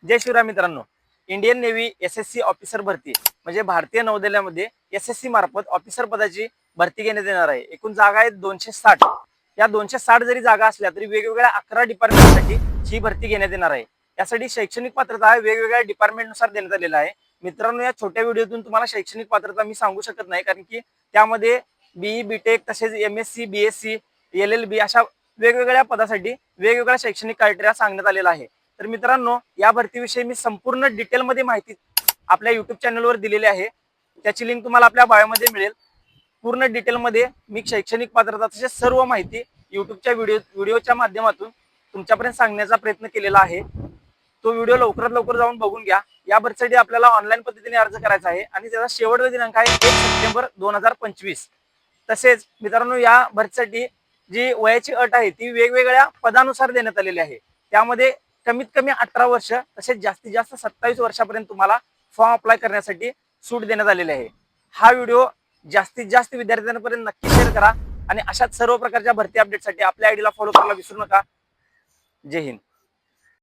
जय शिवराय मित्रांनो. Indian navy SSC officer भरती म्हणजे भारतीय नौदलामध्ये एसएससी मार्फत ऑफिसर पदाची भरती घेण्यात येणार आहे. एकूण जागा आहेत 260. या 260 जरी जागा असल्या तरी वेगवेगळ्या 11 डिपार्टमेंटसाठी ही भरती घेण्यात येणार आहे. यासाठी शैक्षणिक पात्रता वेगवेगळ्या डिपार्टमेंटनुसार देण्यात आलेला आहे. मित्रांनो, या छोट्या व्हिडिओतून तुम्हाला शैक्षणिक पात्रता मी सांगू शकत नाही, कारण की त्यामध्ये बीई बीटेक तसेच एमएससी बीएससी एलएलबी अशा वेगवेगळ्या पदासाठी वेगवेगळ्या शैक्षणिक क्रायटेरिया सांगण्यात आलेला आहे. तर मित्रांनो, या भरतीविषयी मी संपूर्ण डिटेलमध्ये माहिती आपल्या युट्यूब चॅनलवर दिलेली आहे. त्याची लिंक तुम्हाला आपल्या बायोमध्ये मिळेल. पूर्ण डिटेलमध्ये मी शैक्षणिक पात्रता तसेच सर्व माहिती युट्यूबच्या व्हिडिओच्या माध्यमातून तुमच्यापर्यंत सांगण्याचा प्रयत्न केलेला आहे. तो व्हिडिओ लवकरात लवकर जाऊन बघून घ्या. या भरतीसाठी आपल्याला ऑनलाईन पद्धतीने अर्ज करायचा आहे आणि त्याचा शेवटचा दिनांक आहे 1 सप्टेंबर 2025. तसेच मित्रांनो, या भरतीसाठी जी वयाची अट आहे ती वेगवेगळ्या पदानुसार देण्यात आलेली आहे. त्यामध्ये कमीत कमी 18 वर्ष तसेच जास्तीत जास्त 27 वर्षापर्यंत तुम्हाला फॉर्म अप्लाय करण्यासाठी सूट देण्यात आलेली आहे. हा व्हिडिओ जास्तीत जास्त विद्यार्थ्यांपर्यंत नक्की शेअर करा आणि अशाच सर्व प्रकारच्या भरती अपडेटसाठी आपल्या आयडीला फॉलो करायला विसरू नका. जय हिंद.